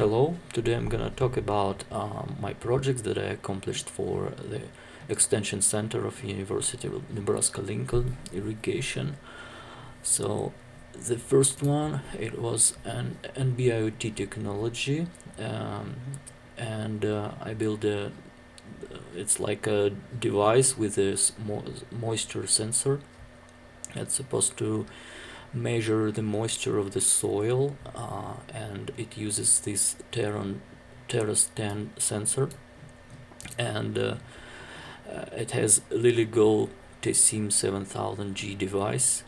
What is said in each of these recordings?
Hello, today I'm gonna talk about my projects that I accomplished for the Extension Center of University of Nebraska-Lincoln Irrigation. So the first one, it was an NB-IoT technology, and I built it's like a device with a moisture sensor. It's supposed to measure the moisture of the soil, and it uses this Terra-10 sensor, and it has LilyGo TSIM 7000G device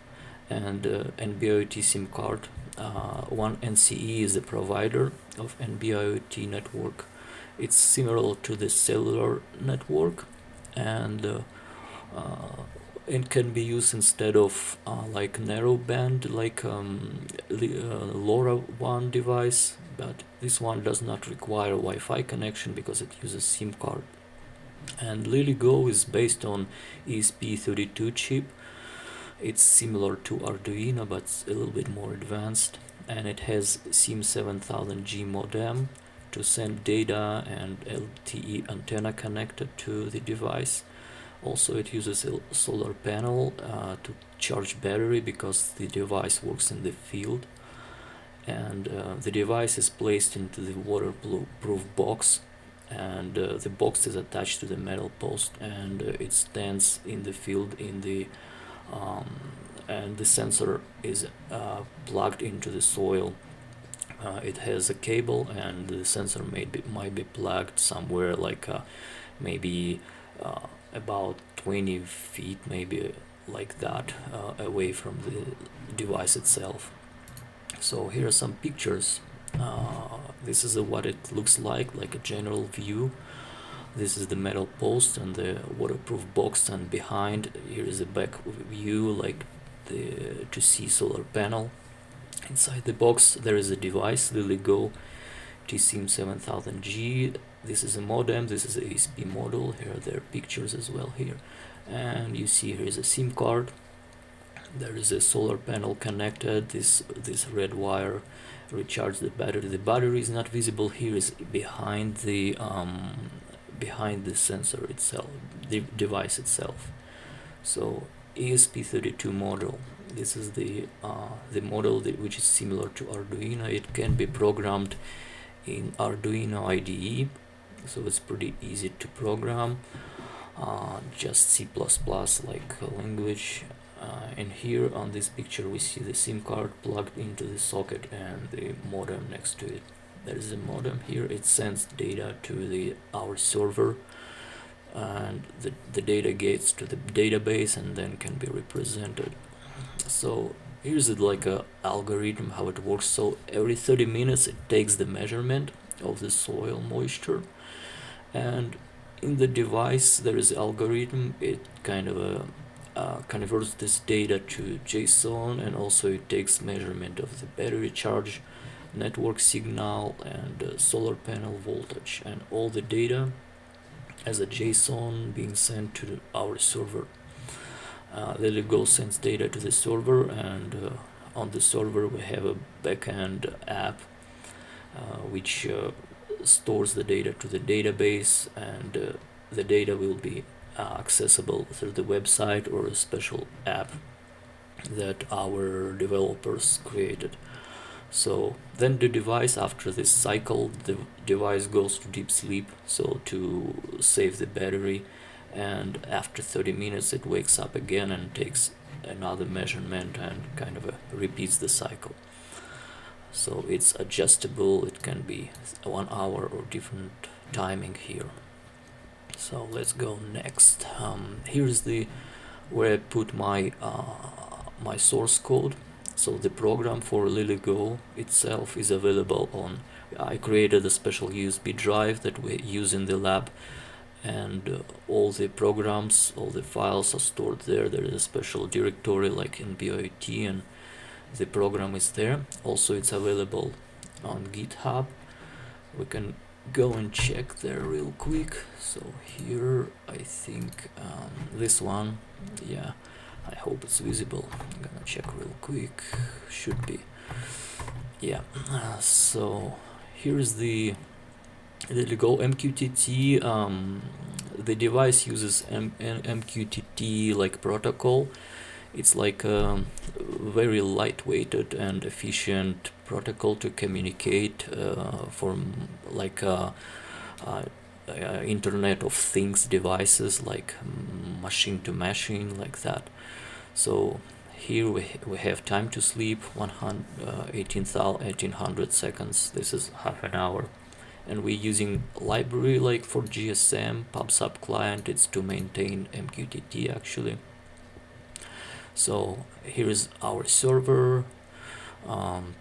and NB-IoT SIM card. One NCE is the provider of NB-IoT network. It's similar to the cellular network, and it can be used instead of like narrowband, like LoRaWAN device, but this one does not require Wi-Fi connection because it uses SIM card. And LilyGo is based on ESP32 chip. It's similar to Arduino, but it's a little bit more advanced, and it has SIM 7000G modem to send data and LTE antenna connected to the device. Also, it uses a solar panel to charge battery because the device works in the field, and the device is placed into the waterproof box, and the box is attached to the metal post, and it stands in the field and the sensor is plugged into the soil. It has a cable, and the sensor might be plugged somewhere like maybe about 20 feet, maybe like that, away from the device itself. So here are some pictures. This is what it looks like a general view. This is the metal post and the waterproof box, and behind here is a back view, like to see solar panel. Inside the box there is a device, LilyGo TSIM 7000G. This is a modem, this is a ESP module. Here are their pictures as well here. And you see here is a SIM card. There is a solar panel connected. This red wire recharges the battery. The battery is not visible here, is behind the sensor itself, the device itself. So ESP32 model. This is the model which is similar to Arduino. It can be programmed in Arduino IDE, so it's pretty easy to program. Just C++ like language. And here on this picture we see the SIM card plugged into the socket and the modem next to it. There is a modem here. It sends data to our server, and the data gets to the database and then can be represented. So here's like a algorithm how it works. So every 30 minutes it takes the measurement of the soil moisture, and in the device there is an algorithm. It kind of converts this data to JSON, and also it takes measurement of the battery charge, network signal, and solar panel voltage, and all the data as a JSON being sent to our server. LilyGo sends data to the server, and on the server we have a backend app which stores the data to the database, and the data will be accessible through the website or a special app that our developers created. So then the device, after this cycle, the device goes to deep sleep, so to save the battery, and after 30 minutes it wakes up again and takes another measurement and kind of repeats the cycle. So it's adjustable. It can be 1 hour or different timing here. So let's go next. Here's where I put my my source code. So the program for LilyGo itself is available on. I created a special USB drive that we use in the lab, and all the programs, all the files are stored there. There is a special directory like NB-IoT, and the program is there. Also, it's available on GitHub. We can go and check there real quick. So here I think this one, yeah, I hope it's visible. I'm gonna check real quick. Should be, yeah. So here is the LilyGo MQTT. The device uses MQTT like protocol. It's like a very lightweighted and efficient protocol to communicate from like Internet of Things devices, like machine to machine, like that. So here we have time to sleep 1800 seconds. This is half an hour. And we're using library like for GSM, PubSub client. It's to maintain MQTT actually. So here is our server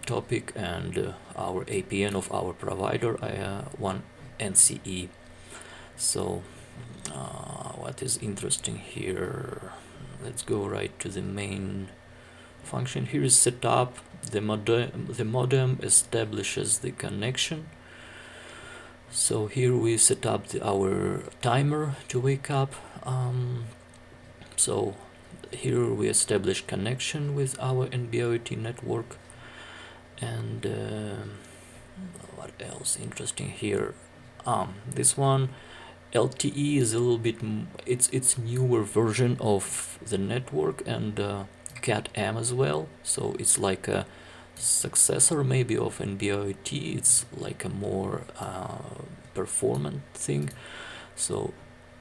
topic and our APN of our provider, one NCE. So what is interesting here? Let's go right to the main function. Here is setup. The modem establishes the connection. So here we set up our timer to wake up. So here we establish connection with our NB-IoT network. And what else interesting here? This one, LTE, is a little bit it's newer version of the network, and Cat-M as well. So it's like a successor maybe of NB-IoT. It's like a more performant thing. So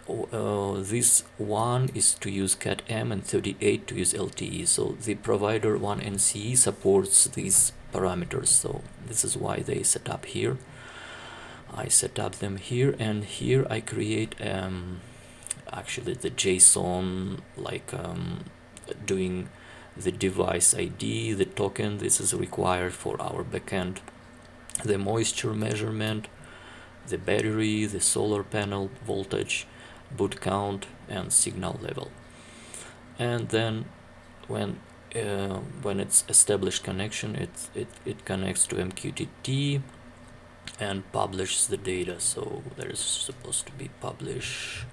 this one is to use Cat-M and 38 to use LTE. So the provider one NCE supports these parameters. So this is why they set up here. I set up them here, and here I create actually the JSON, like doing the device ID, the token. This is required for our backend, the moisture measurement, the battery, the solar panel voltage, boot count, and signal level. And then when it's established connection, it connects to MQTT and publishes the data. So there is supposed to be publish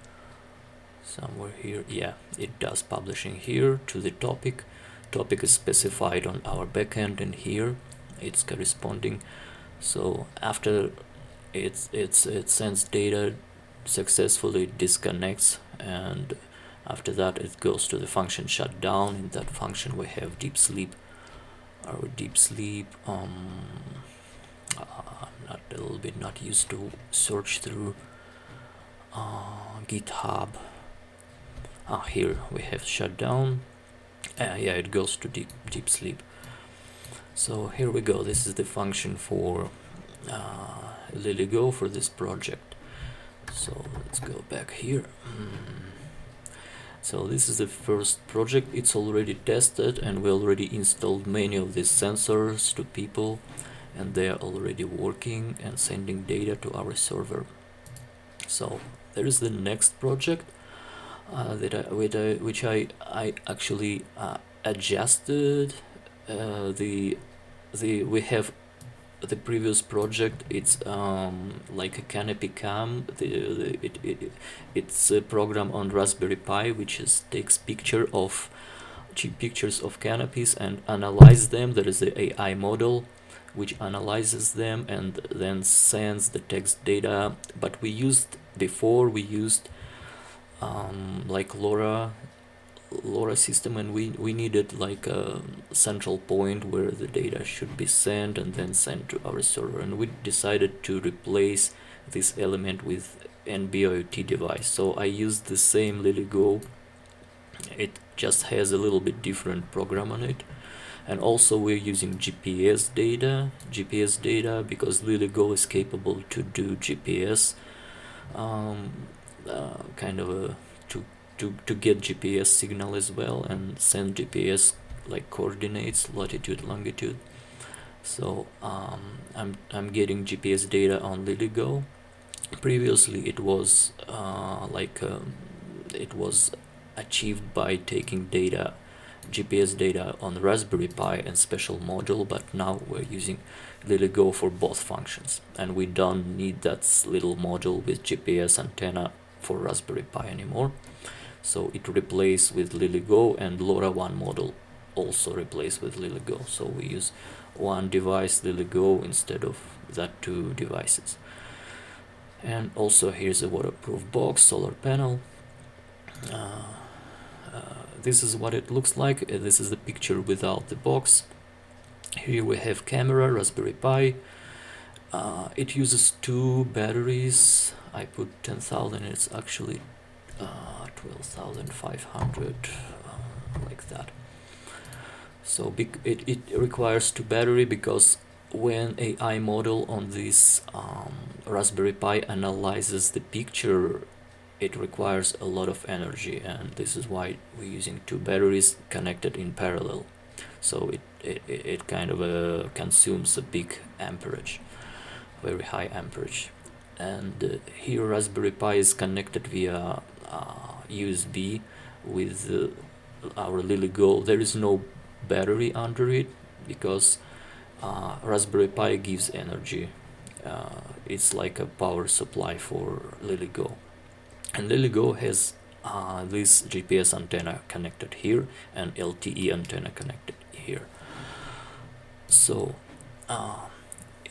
somewhere here. Yeah, it does publishing here to the topic. Topic is specified on our backend, and here it's corresponding. So after it sends data, successfully disconnects, and after that it goes to the function shutdown. In that function we have deep sleep. Our deep sleep, not a little bit not used to search through GitHub. Here we have shutdown. Yeah, it goes to deep sleep. So here we go. This is the function for LilyGo for this project. So let's go back here. So this is the first project. It's already tested, and we already installed many of these sensors to people, and they are already working and sending data to our server. So there is the next project which I actually adjusted. We have the previous project. It's like a canopy cam. It's a program on Raspberry Pi which takes pictures of canopies and analyze them. There is the AI model which analyzes them and then sends the text data. But we used like LoRa system, and we needed like a central point where the data should be sent and then sent to our server, and we decided to replace this element with NB-IoT device. So I used the same LilyGo. It just has a little bit different program on it. And also we're using GPS data because LilyGo is capable to do GPS kind of to get GPS signal as well, and send GPS like coordinates, latitude, longitude. So I'm getting GPS data on LilyGo. Previously it was it was achieved by taking GPS data on Raspberry Pi and special module, but now we're using LilyGo for both functions, and we don't need that little module with GPS antenna for Raspberry Pi anymore. So it replaced with LilyGo, and LoRaWAN model also replaced with LilyGo. So we use one device LilyGo instead of that two devices. And also here's a waterproof box, solar panel. This is what it looks like. This is the picture without the box. Here we have camera, Raspberry Pi. It uses two batteries. I put 10,000, it's actually 12,500, like that. So it requires two battery because when AI model on this Raspberry Pi analyzes the picture, it requires a lot of energy, and this is why we're using two batteries connected in parallel. So it kind of consumes a big amperage, very high amperage. And here Raspberry Pi is connected via USB with our LilyGo. There is no battery under it because Raspberry Pi gives energy. It's like a power supply for LilyGo. And LilyGo has this GPS antenna connected here and LTE antenna connected here. So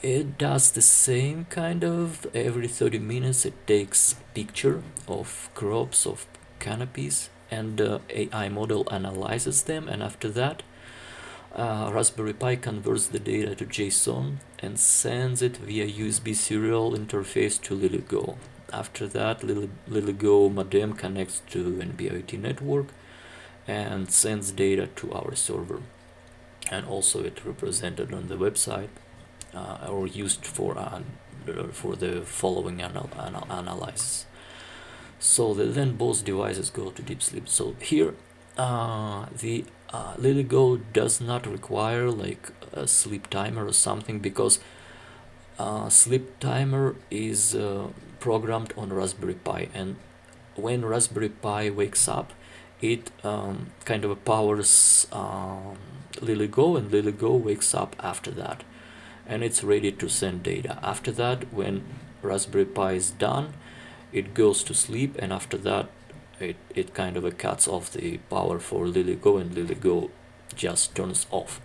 it does the same kind of. Every 30 minutes it takes picture of crops, of canopies, and AI model analyzes them, and after that Raspberry Pi converts the data to JSON and sends it via USB serial interface to LilyGo. After that, LilyGo modem connects to NB-IoT network and sends data to our server. And also it represented on the website or used for the following analysis. So then both devices go to deep sleep. So here the LilyGo does not require like a sleep timer or something, because sleep timer is programmed on Raspberry Pi, and when Raspberry Pi wakes up, it kind of powers LilyGo, and LilyGo wakes up after that, and it's ready to send data. After that, when Raspberry Pi is done, it goes to sleep, and after that it kind of cuts off the power for LilyGo, and LilyGo just turns off.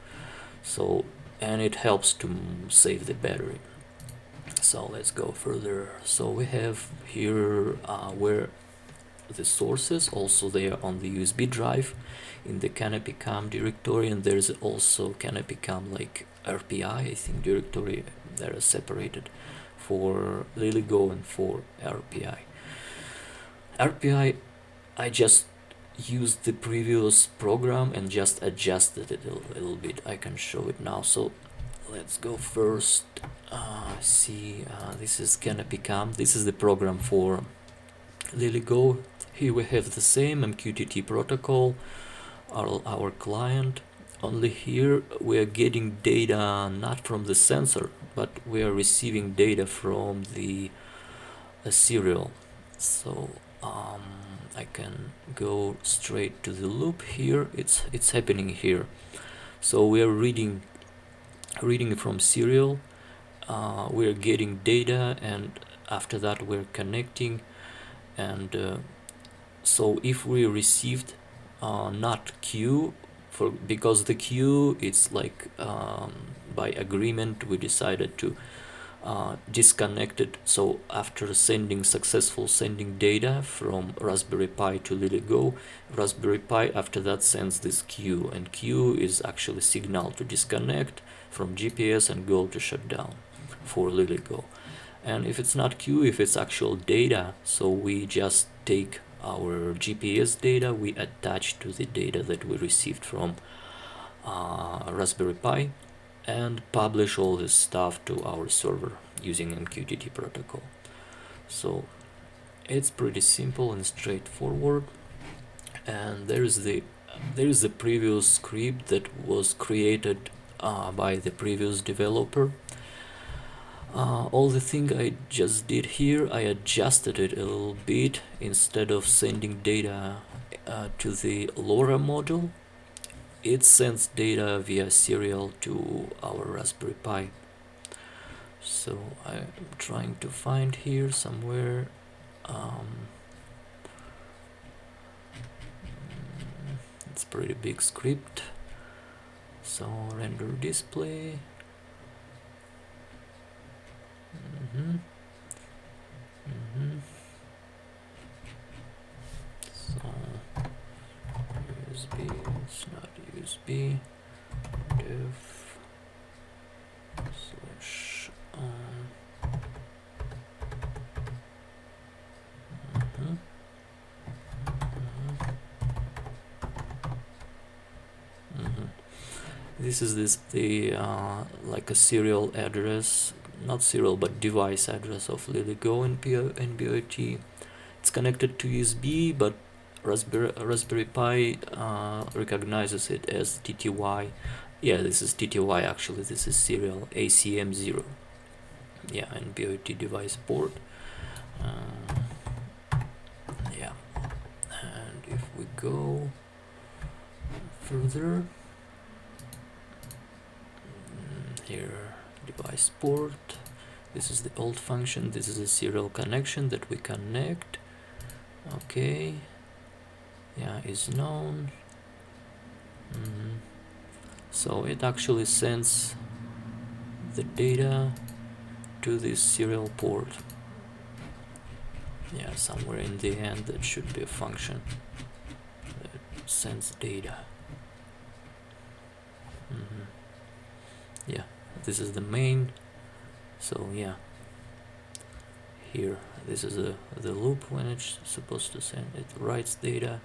So, and it helps to save the battery. So let's go further. So we have here where the sources, also they are on the USB drive in the CanopyCam directory, and there's also CanopyCam like RPI, I think, directory. They are separated for LilyGo and for RPI. RPI, I just used the previous program and just adjusted it a little bit. I can show it now. So let's go first. See, this is CanopyCam. This is the program for LilyGo. Here we have the same MQTT protocol, our client. Only here we are getting data not from the sensor, but we are receiving data from the serial. So I can go straight to the loop here. It's happening here. So we are reading from serial. We are getting data, and after that we're connecting. And so if we received not queue, because the queue, it's like by agreement we decided to disconnect it. So after successful sending data from Raspberry Pi to LilyGo, Raspberry Pi after that sends this queue, and queue is actually signal to disconnect from GPS and go to shutdown for LilyGo. And if it's not queue, if it's actual data, so we just take our GPS data, we attach to the data that we received from Raspberry Pi, and publish all this stuff to our server using MQTT protocol. So it's pretty simple and straightforward. And there is the previous script that was created by the previous developer. All the thing I just did here, I adjusted it a little bit. Instead of sending data to the LoRa module, it sends data via serial to our Raspberry Pi. So I'm trying to find here somewhere. It's a pretty big script. So render display. So USB, it's not USB. Dev slash This is the like a serial address, not serial but device address of LilyGo and NBOT. It's connected to USB, but Raspberry Pi recognizes it as TTY. Yeah, this is TTY actually. This is serial ACM0. Yeah, NBOT device port. Yeah, and if we go further, here device port, this is the old function, this is a serial connection that we connect. Okay, yeah, is known. So it actually sends the data to this serial port. Yeah, somewhere in the end that should be a function that sends data. Yeah, this is the main. So yeah, here this is the loop when it's supposed to send. It writes data,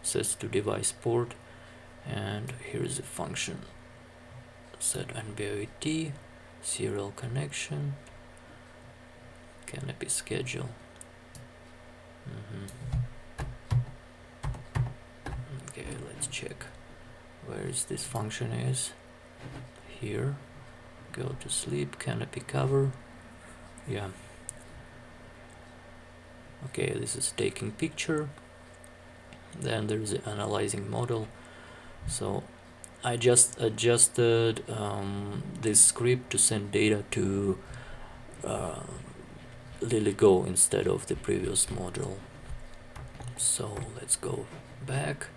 sets to device port, and here's the function set NBOT, serial connection, canopy schedule. Okay, let's check where is this function is. Here, go to sleep, canopy cover. Yeah. Okay, this is taking picture. Then there's the analyzing model. So I just adjusted this script to send data to LilyGo instead of the previous module. So let's go back,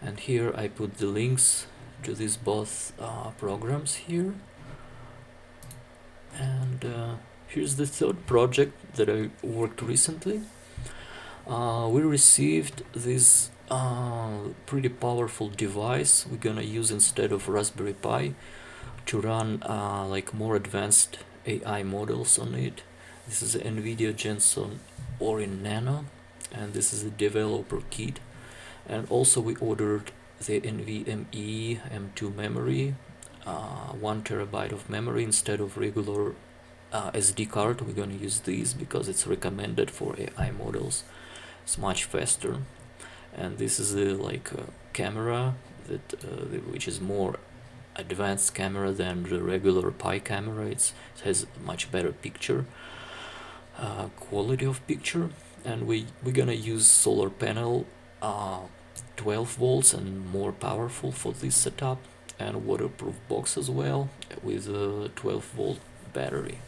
and here I put the links to these both programs here. And here's the third project that I worked recently. We received this pretty powerful device we're gonna use instead of Raspberry Pi to run like more advanced AI models on it. This is the NVIDIA Jensen Orin Nano, and this is the developer kit. And also we ordered the NVMe M2 memory, 1 terabyte of memory instead of regular SD card. We're gonna use these because it's recommended for AI models. It's much faster. And this is the camera that which is more advanced camera than the regular Pi camera. It has much better picture quality of picture, and we're gonna use solar panel 12 volts and more powerful for this setup, and waterproof box as well with a 12-volt battery.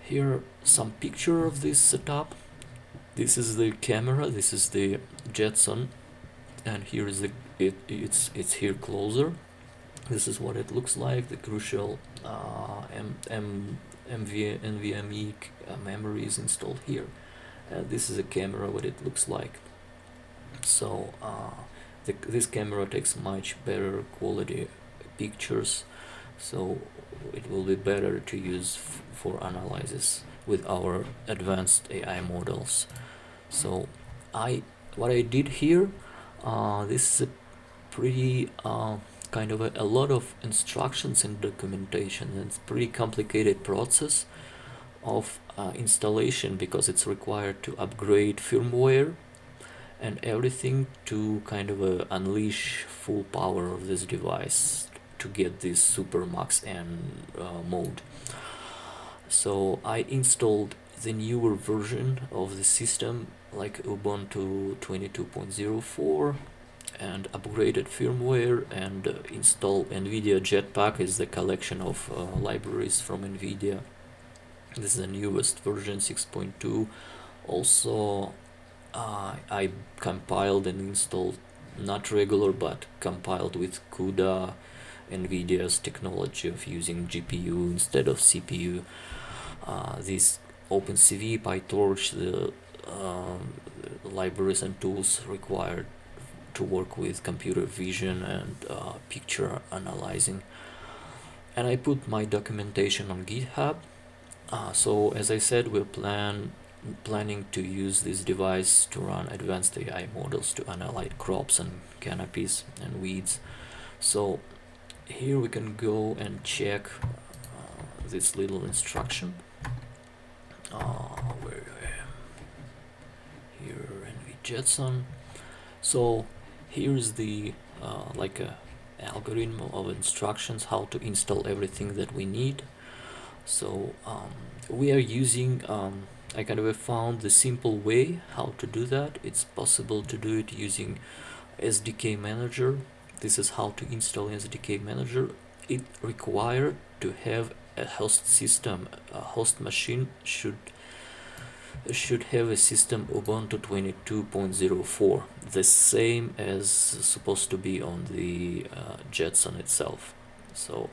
Here some picture of this setup. This is the camera, this is the Jetson, and here is it's here closer. This is what it looks like. The crucial NVMe memory is installed here. This is a camera, what it looks like. So this camera takes much better quality pictures, so it will be better to use for analysis with our advanced AI models. So what I did here, this is a pretty kind of a lot of instructions and documentation. It's pretty complicated process of installation because it's required to upgrade firmware and everything to kind of unleash full power of this device to get this super max N mode. So I installed the newer version of the system, like Ubuntu 22.04, and upgraded firmware, and install NVIDIA Jetpack, is the collection of libraries from NVIDIA. This is the newest version, 6.2. Also I compiled and installed, not regular but compiled with CUDA, NVIDIA's technology of using GPU instead of CPU. This OpenCV, PyTorch, the libraries and tools required to work with computer vision and picture analyzing. And I put my documentation on GitHub. So as I said, we're planning to use this device to run advanced AI models to analyze crops and canopies and weeds. So here we can go and check this little instruction. Where I am here, NV Jetson. So here's the like a algorithm of instructions how to install everything that we need. So we are using I kind of found the simple way how to do that. It's possible to do it using SDK Manager. This is how to install SDK Manager. It required to have a host system. A host machine should have a system Ubuntu 22.04, the same as supposed to be on the Jetson itself. So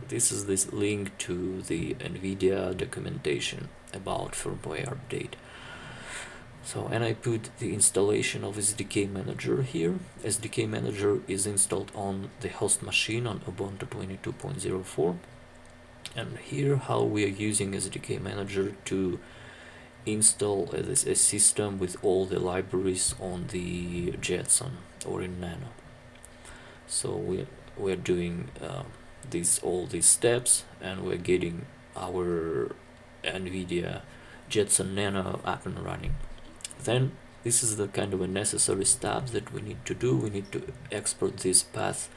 this is this link to the NVIDIA documentation about firmware update. So, and I put the installation of SDK Manager here. SDK Manager is installed on the host machine on Ubuntu 22.04. And here how we are using SDK Manager to install a system with all the libraries on the Jetson or in Nano. So we're doing all these steps, and we're getting our NVIDIA Jetson Nano up and running. Then this is the kind of a necessary step that we need to do. We need to export this path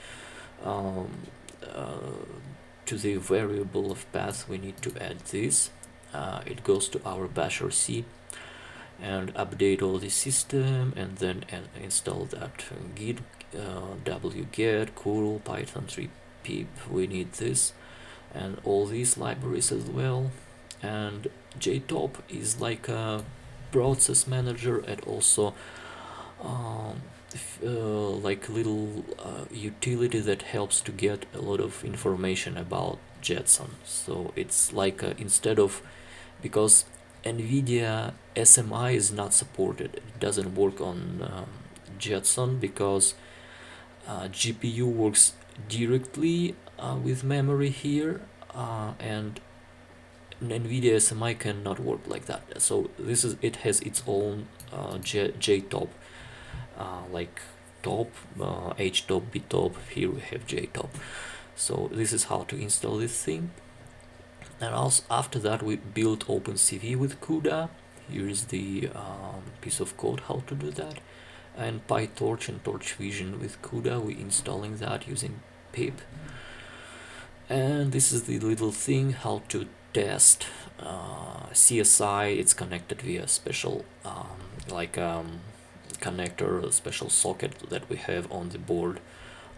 to the variable of path. We need to add this. It goes to our bashrc and update all the system, and then install that git wget curl python 3 pip. We need this and all these libraries as well. And JTOP is like a process manager and also like little utility that helps to get a lot of information about Jetson. So it's like instead of, because NVIDIA SMI is not supported, it doesn't work on Jetson because GPU works directly with memory here, and NVIDIA SMI cannot work like that. So it has its own JTOP, like top, HTOP, BTOP. Here we have JTOP. So this is how to install this thing. And also after that we built OpenCV with CUDA. Here is the piece of code how to do that. And PyTorch and Torch Vision with CUDA, we installing that using pip. And this is the little thing how to test CSI. It's connected via special connector, a special socket that we have on the board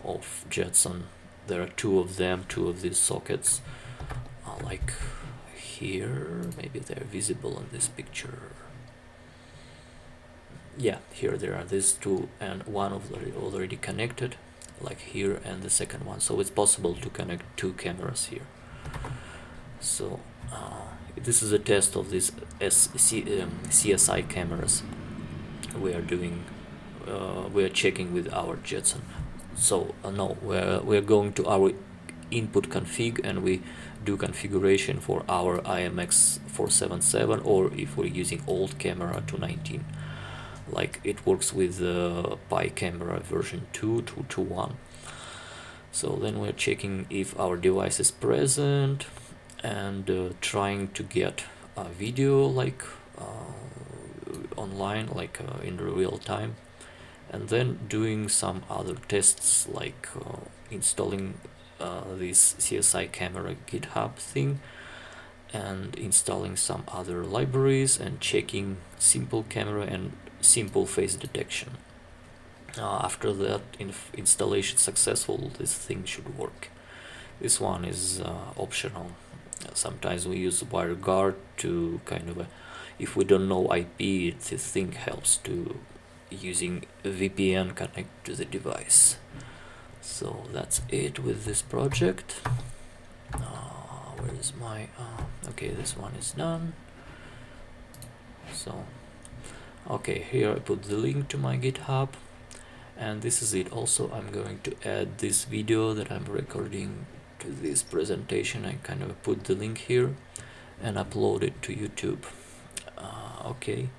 of Jetson. There are two of these sockets, like here. Maybe they're visible in this picture. Yeah, here there are these two, and one of them already connected, like here, and the second one. So it's possible to connect two cameras here. So this is a test of these CSI cameras. We are doing, we are checking with our Jetson. So no, we're going to our input config, and we do configuration for our IMX 477, or if we're using old camera 219. Like it works with the Pi camera version 2.2.1. So then we're checking if our device is present, and trying to get a video like online, like in real time, and then doing some other tests like installing this CSI camera GitHub thing, and installing some other libraries, and checking simple camera and simple face detection. After that, installation successful, this thing should work. This one is optional. Sometimes we use WireGuard to kind of if we don't know IP, this thing helps to using a VPN connect to the device. So that's it with this project. Where is my okay, this one is done. So okay, here I put the link to my GitHub, and this is it. Also, I'm going to add this video that I'm recording to this presentation. I kind of put the link here and upload it to YouTube. Okay,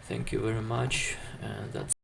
thank you very much, and that's